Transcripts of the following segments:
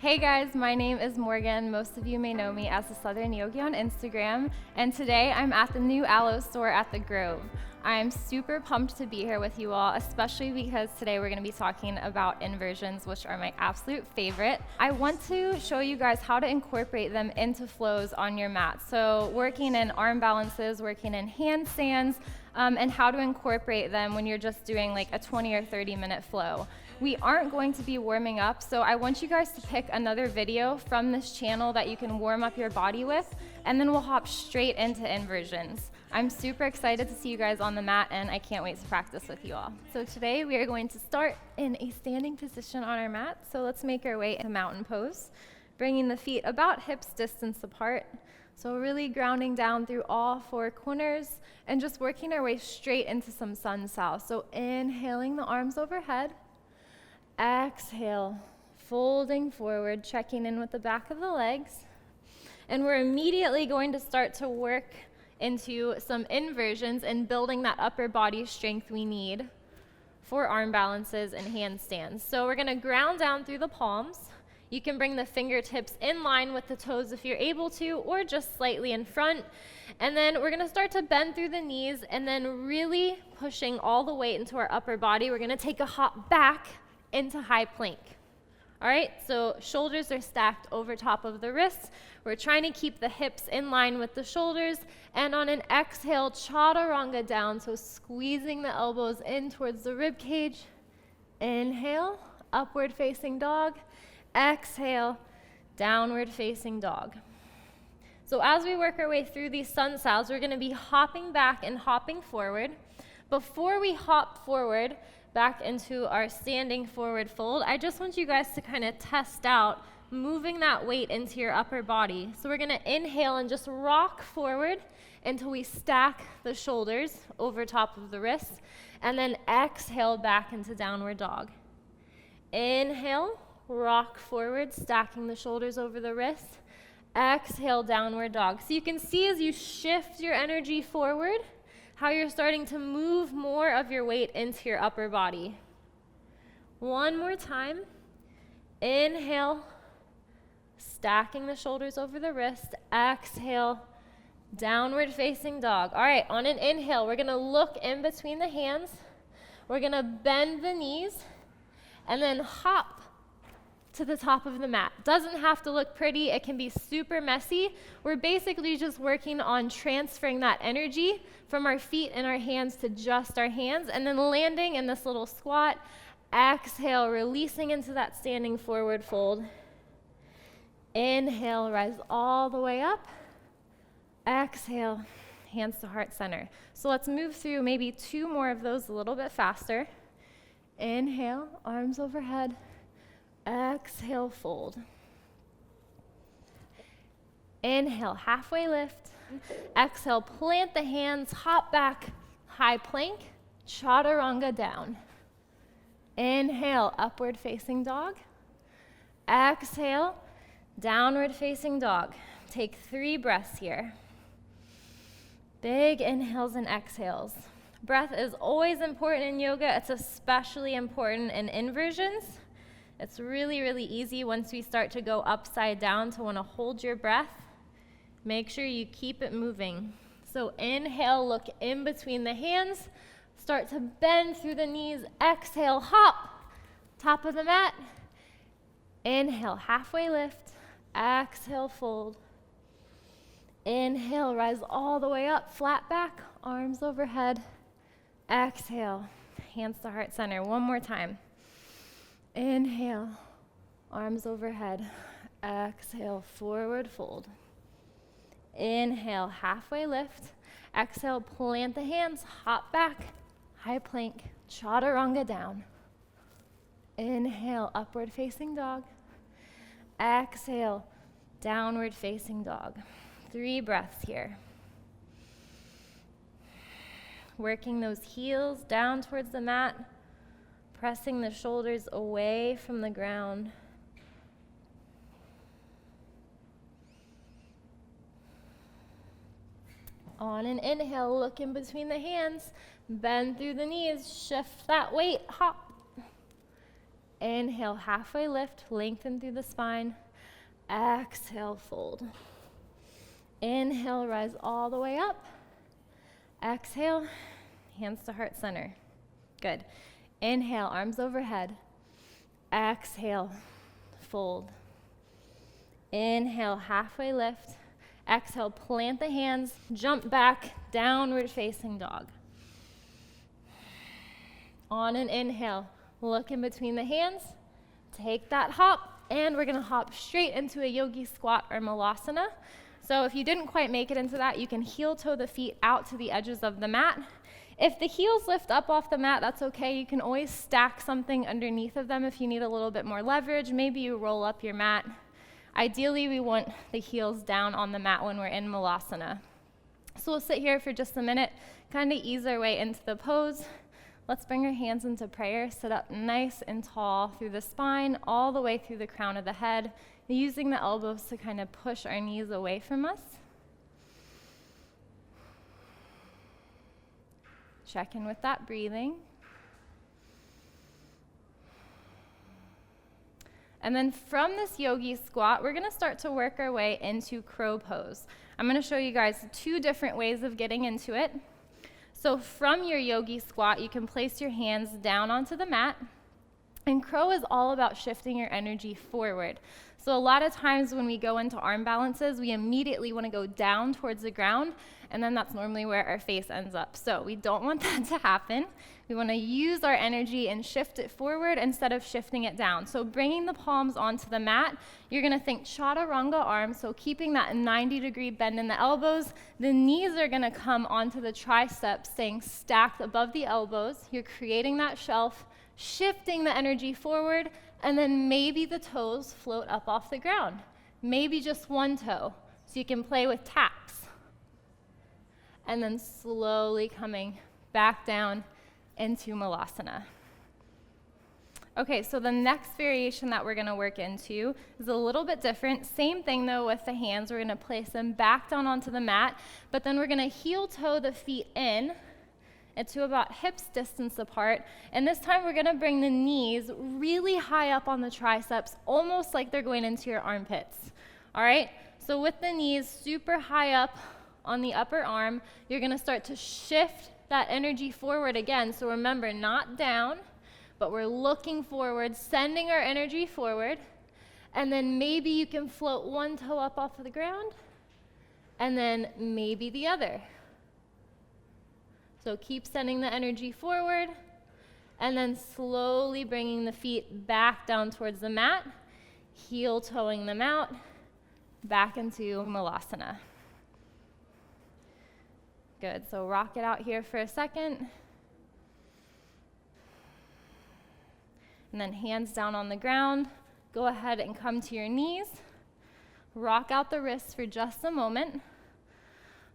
Hey guys, my name is Morgan. Most of you may know me as the Southern Yogi on Instagram, and today I'm at the new Aloe store at the Grove. I'm super pumped to be here with you all, especially because today we're going to be talking about inversions, which are my absolute favorite. I want to show you guys how to incorporate them into flows on your mat. So working in arm balances, working in handstands, and how to incorporate them when you're just doing like a 20 or 30 minute flow. We aren't going to be warming up, so I want you guys to pick another video from this channel that you can warm up your body with, and then we'll hop straight into inversions. I'm super excited to see you guys on the mat, and I can't wait to practice with you all. So today we are going to start in a standing position on our mat, so let's make our way into mountain pose, bringing the feet about hips distance apart. So really grounding down through all four corners and just working our way straight into some sun sow. So inhaling the arms overhead. Exhale, folding forward, checking in with the back of the legs. And we're immediately going to start to work into some inversions and building that upper body strength we need for arm balances and handstands. So we're going to ground down through the palms. You can bring the fingertips in line with the toes if you're able to, or just slightly in front. And then we're going to start to bend through the knees and then really pushing all the weight into our upper body. We're going to take a hop back into high plank. All right, so shoulders are stacked over top of the wrists. We're trying to keep the hips in line with the shoulders, and on an exhale, chaturanga down, so squeezing the elbows in towards the rib cage. Inhale, upward facing dog. Exhale, downward facing dog. So as we work our way through these sun sows, we're going to be hopping back and hopping forward. Before we hop forward, back into our standing forward fold, I just want you guys to kind of test out moving that weight into your upper body. So we're going to inhale and just rock forward until we stack the shoulders over top of the wrists, and then exhale back into downward dog. Inhale, rock forward, stacking the shoulders over the wrists. Exhale, downward dog. So you can see as you shift your energy forward, how you're starting to move more of your weight into your upper body. One more time. Inhale, stacking the shoulders over the wrist. Exhale, downward facing dog. All right, on an inhale, we're going to look in between the hands. We're going to bend the knees and then hop to the top of the mat. Doesn't have to look pretty. It can be super messy. We're basically just working on transferring that energy from our feet and our hands to just our hands, and then landing in this little squat. Exhale, releasing into that standing forward fold. Inhale, rise all the way up. Exhale, hands to heart center. So let's move through maybe two more of those a little bit faster. Inhale, arms overhead. Exhale, fold. Inhale, halfway lift. Exhale, plant the hands, hop back, high plank, chaturanga down. Inhale, upward facing dog. Exhale, downward facing dog. Take 3 breaths here. Big inhales and exhales. Breath is always important in yoga. It's especially important in inversions. It's really, really easy once we start to go upside down to want to hold your breath. Make sure you keep it moving. So inhale, look in between the hands. Start to bend through the knees. Exhale, hop. Top of the mat. Inhale, halfway lift. Exhale, fold. Inhale, rise all the way up. Flat back, arms overhead. Exhale, hands to heart center. One more time. Inhale, arms overhead. Exhale, forward fold. Inhale, halfway lift. Exhale, plant the hands, hop back, high plank, chaturanga down. Inhale, upward facing dog. Exhale, downward facing dog. 3 breaths here. Working those heels down towards the mat. Pressing the shoulders away from the ground. On an inhale, look in between the hands, bend through the knees, shift that weight, hop. Inhale, halfway lift, lengthen through the spine. Exhale, fold. Inhale, rise all the way up. Exhale, hands to heart center. Good. Inhale, arms overhead. Exhale, fold. Inhale, halfway lift. Exhale, plant the hands, jump back, downward facing dog. On an inhale, look in between the hands, take that hop, and we're gonna hop straight into a Yogi Squat or Malasana. So if you didn't quite make it into that, you can heel toe the feet out to the edges of the mat. If the heels lift up off the mat, that's okay. You can always stack something underneath of them if you need a little bit more leverage. Maybe you roll up your mat. Ideally, we want the heels down on the mat when we're in Malasana. So we'll sit here for just a minute, kind of ease our way into the pose. Let's bring our hands into prayer, sit up nice and tall through the spine, all the way through the crown of the head, using the elbows to kind of push our knees away from us. Check in with that breathing. And then from this Yogi Squat, we're gonna start to work our way into Crow Pose. I'm gonna show you guys 2 different ways of getting into it. So from your Yogi Squat, you can place your hands down onto the mat. And Crow is all about shifting your energy forward. So a lot of times when we go into arm balances, we immediately want to go down towards the ground, and then that's normally where our face ends up. So we don't want that to happen. We want to use our energy and shift it forward instead of shifting it down. So bringing the palms onto the mat, you're going to think chaturanga arms, so keeping that 90-degree bend in the elbows. The knees are going to come onto the triceps, staying stacked above the elbows. You're creating that shelf, shifting the energy forward, and then maybe the toes float up off the ground. Maybe just one toe, so you can play with taps. And then slowly coming back down into Malasana. Okay, so the next variation that we're gonna work into is a little bit different. Same thing though with the hands. We're gonna place them back down onto the mat, but then we're gonna heel toe the feet in to about hips distance apart. And this time we're gonna bring the knees really high up on the triceps, almost like they're going into your armpits. All right, so with the knees super high up on the upper arm, you're gonna start to shift that energy forward again. So remember, not down, but we're looking forward, sending our energy forward. And then maybe you can float one toe up off of the ground, and then maybe the other. So keep sending the energy forward, and then slowly bringing the feet back down towards the mat, heel toeing them out, back into Malasana. Good, so rock it out here for a second. And then hands down on the ground. Go ahead and come to your knees. Rock out the wrists for just a moment.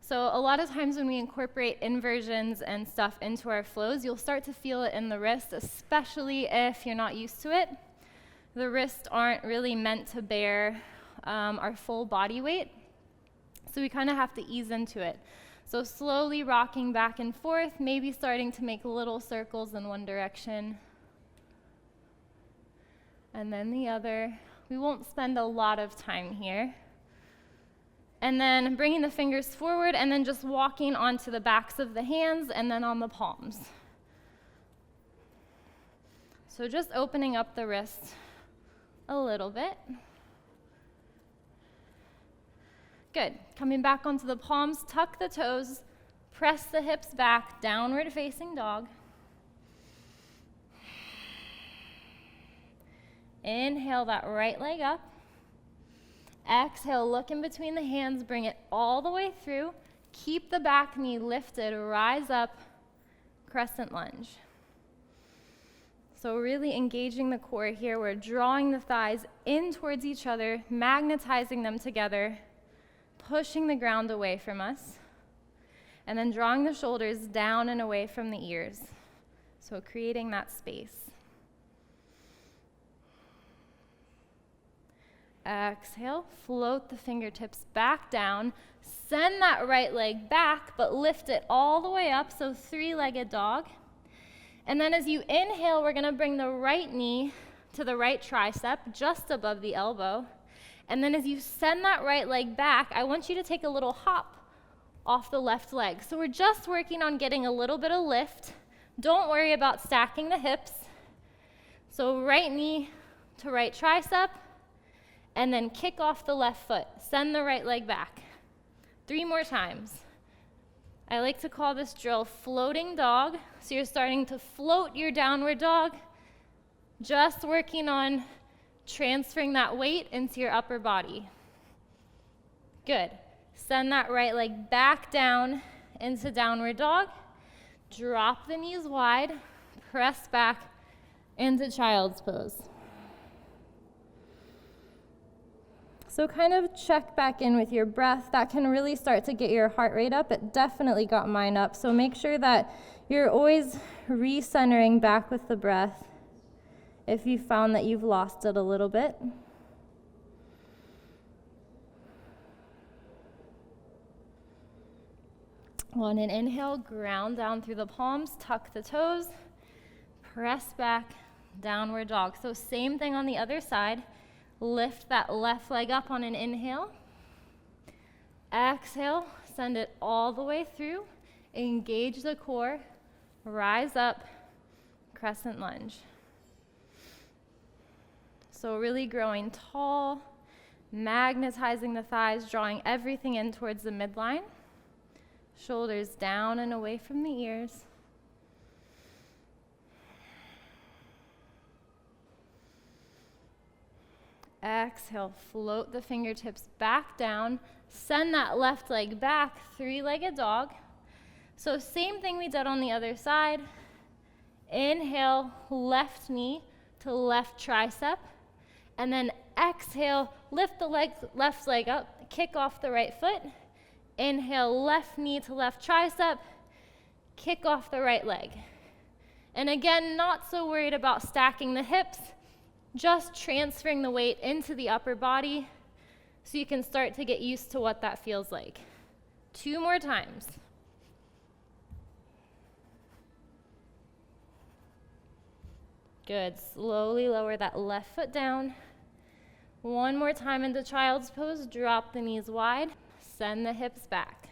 So a lot of times when we incorporate inversions and stuff into our flows, you'll start to feel it in the wrist, especially if you're not used to it. The wrists aren't really meant to bear our full body weight, so we kind of have to ease into it. So slowly rocking back and forth, maybe starting to make little circles in one direction, and then the other. We won't spend a lot of time here. And then bringing the fingers forward and then just walking onto the backs of the hands and then on the palms. So just opening up the wrist a little bit. Good. Coming back onto the palms, tuck the toes, press the hips back, downward facing dog. Inhale that right leg up. Exhale, look in between the hands, bring it all the way through. Keep the back knee lifted, rise up, crescent lunge. So really engaging the core here. We're drawing the thighs in towards each other, magnetizing them together, pushing the ground away from us, and then drawing the shoulders down and away from the ears. So creating that space. Exhale, float the fingertips back down, send that right leg back, but lift it all the way up, so 3-legged dog. And then as you inhale, we're gonna bring the right knee to the right tricep, just above the elbow. And then as you send that right leg back, I want you to take a little hop off the left leg. So we're just working on getting a little bit of lift. Don't worry about stacking the hips. So right knee to right tricep, and then kick off the left foot. Send the right leg back. 3 more times. I like to call this drill floating dog. So you're starting to float your downward dog, just working on transferring that weight into your upper body. Good. Send that right leg back down into downward dog. Drop the knees wide, press back into child's pose. So kind of check back in with your breath. That can really start to get your heart rate up. It definitely got mine up. So make sure that you're always recentering back with the breath if you found that you've lost it a little bit. On an inhale, ground down through the palms, tuck the toes, press back, downward dog. So same thing on the other side. Lift that left leg up on an inhale. Exhale, send it all the way through. Engage the core, rise up, crescent lunge. So really growing tall, magnetizing the thighs, drawing everything in towards the midline. Shoulders down and away from the ears. Exhale, float the fingertips back down. Send that left leg back, 3-legged dog. So same thing we did on the other side. Inhale, left knee to left tricep. And then exhale, lift the left leg up, kick off the right foot. Inhale, left knee to left tricep, kick off the right leg. And again, not so worried about stacking the hips, just transferring the weight into the upper body so you can start to get used to what that feels like. 2 more times. Good. Slowly lower that left foot down. 1 more time into child's pose. Drop the knees wide. Send the hips back.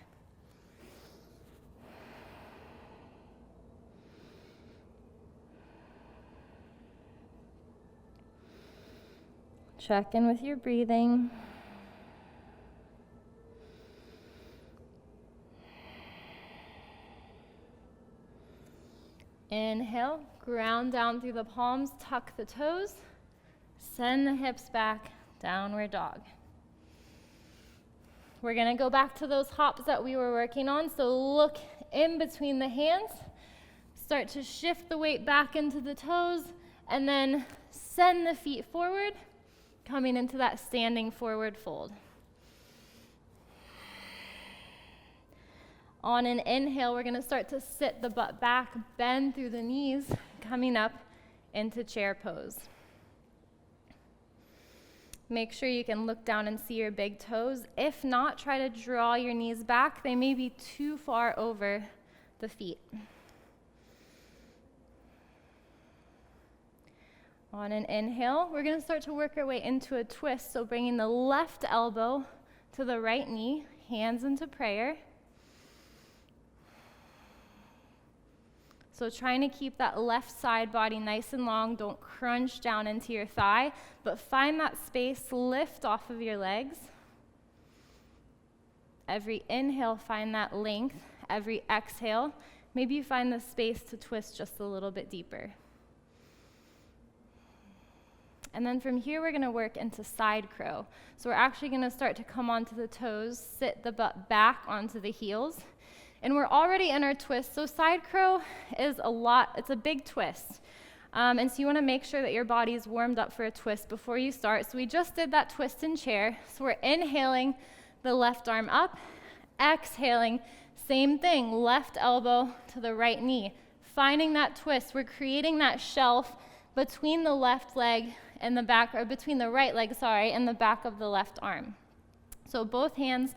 Check in with your breathing. Inhale, ground down through the palms, tuck the toes, send the hips back, downward dog. We're going to go back to those hops that we were working on. So look in between the hands, start to shift the weight back into the toes, and then send the feet forward, coming into that standing forward fold. On an inhale, we're going to start to sit the butt back, bend through the knees, coming up into chair pose. Make sure you can look down and see your big toes. If not, try to draw your knees back. They may be too far over the feet. On an inhale, we're going to start to work our way into a twist. So bringing the left elbow to the right knee, hands into prayer. So trying to keep that left side body nice and long. Don't crunch down into your thigh, but find that space, lift off of your legs. Every inhale, find that length. Every exhale, maybe you find the space to twist just a little bit deeper. And then from here, we're going to work into side crow. So we're actually going to start to come onto the toes, sit the butt back onto the heels. And we're already in our twist, so side crow is it's a big twist. And so you want to make sure that your body is warmed up for a twist before you start. So we just did that twist in chair. So we're inhaling the left arm up, exhaling, same thing, left elbow to the right knee. Finding that twist, we're creating that shelf between the left leg and the back, or between the right leg, and the back of the left arm. So both hands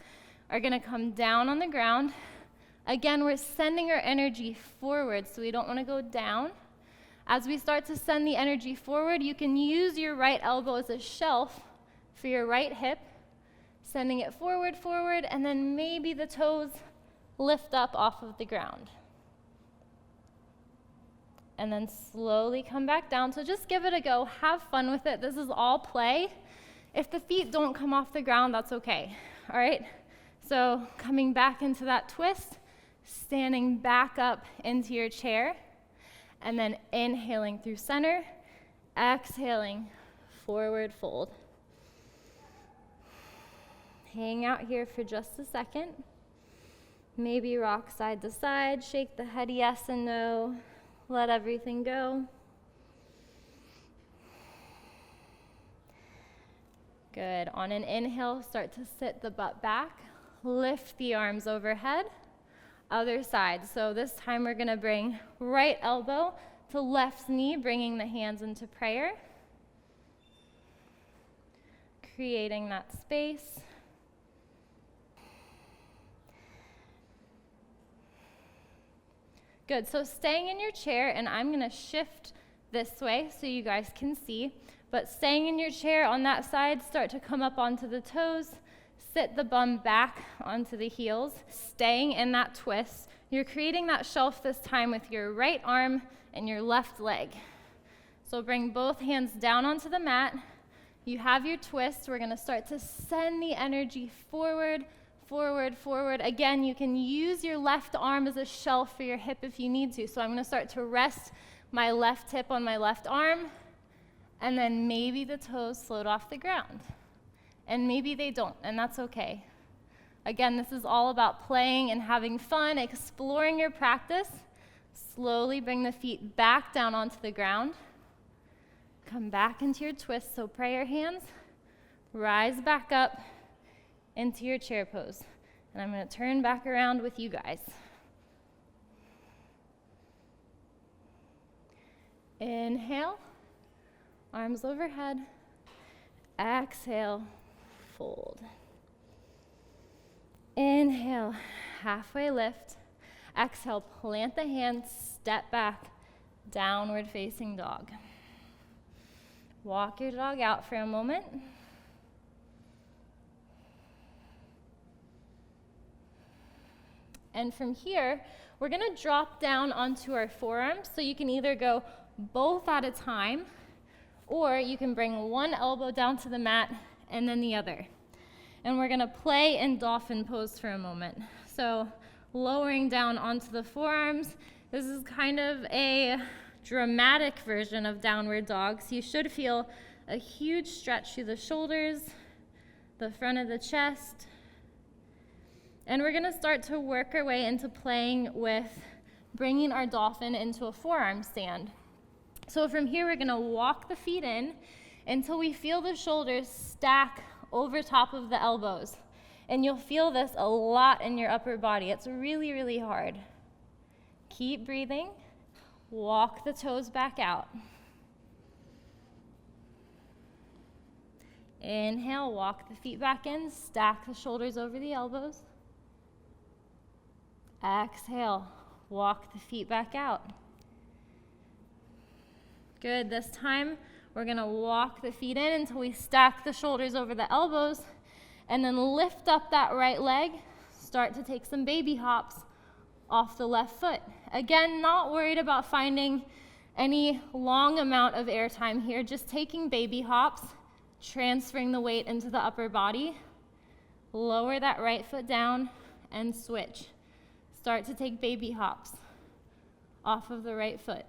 are going to come down on the ground. Again, we're sending our energy forward, so we don't want to go down. As we start to send the energy forward, you can use your right elbow as a shelf for your right hip, sending it forward, forward, and then maybe the toes lift up off of the ground. And then slowly come back down. So just give it a go. Have fun with it. This is all play. If the feet don't come off the ground, that's okay. All right? So coming back into that twist, standing back up into your chair, and then inhaling through center, exhaling, forward fold. Hang out here for just a second. Maybe rock side to side, shake the head yes and no. Let everything go. Good. On an inhale, start to sit the butt back. Lift the arms overhead. Other side. So this time we're going to bring right elbow to left knee, bringing the hands into prayer. Creating that space. Good, so staying in your chair, and I'm gonna shift this way so you guys can see, but staying in your chair on that side, start to come up onto the toes, sit the bum back onto the heels, staying in that twist. You're creating that shelf this time with your right arm and your left leg. So bring both hands down onto the mat. You have your twist. We're gonna start to send the energy forward, forward, forward. Again, you can use your left arm as a shelf for your hip if you need to. So I'm going to start to rest my left hip on my left arm, and then maybe the toes float off the ground. And maybe they don't, and that's okay. Again, this is all about playing and having fun, exploring your practice. Slowly bring the feet back down onto the ground. Come back into your twist, so prayer hands. Rise back up into your chair pose. And I'm going to turn back around with you guys. Inhale, arms overhead. Exhale, fold. Inhale, halfway lift. Exhale, plant the hands, step back, downward facing dog. Walk your dog out for a moment. And from here, we're going to drop down onto our forearms. So you can either go both at a time, or you can bring one elbow down to the mat and then the other. And we're going to play in Dolphin Pose for a moment. So lowering down onto the forearms. This is kind of a dramatic version of downward dog. So you should feel a huge stretch through the shoulders, the front of the chest. And we're going to start to work our way into playing with bringing our dolphin into a forearm stand. So from here, we're going to walk the feet in until we feel the shoulders stack over top of the elbows. And you'll feel this a lot in your upper body. It's really, really hard. Keep breathing. Walk the toes back out. Inhale, walk the feet back in, stack the shoulders over the elbows. Exhale, walk the feet back out. Good, this time we're gonna walk the feet in until we stack the shoulders over the elbows, and then lift up that right leg, start to take some baby hops off the left foot. Again, not worried about finding any long amount of air time here, just taking baby hops, transferring the weight into the upper body, lower that right foot down, and switch. Start to take baby hops off of the right foot.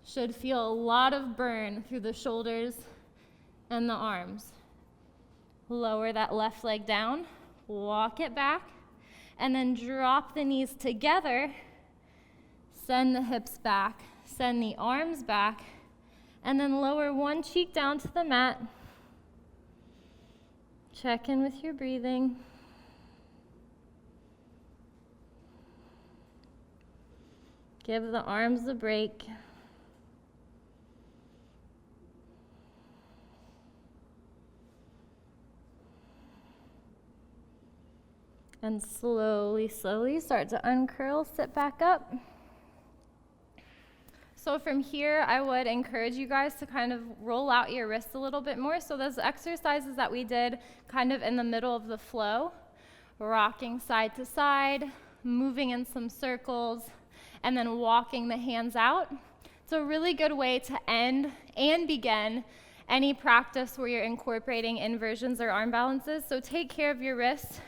Should feel a lot of burn through the shoulders and the arms. Lower that left leg down, walk it back, and then drop the knees together, send the hips back, send the arms back, and then lower one cheek down to the mat. Check in with your breathing. Give the arms a break. And slowly, slowly start to uncurl, sit back up. So from here, I would encourage you guys to kind of roll out your wrists a little bit more. So those exercises that we did kind of in the middle of the flow, rocking side to side, moving in some circles, and then walking the hands out. It's a really good way to end and begin any practice where you're incorporating inversions or arm balances. So take care of your wrists.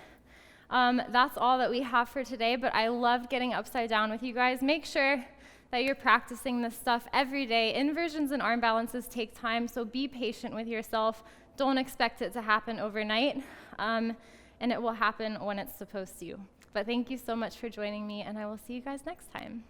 That's all that we have for today, but I love getting upside down with you guys. Make sure that you're practicing this stuff every day. Inversions and arm balances take time, so be patient with yourself. Don't expect it to happen overnight, and it will happen when it's supposed to. But thank you so much for joining me, and I will see you guys next time.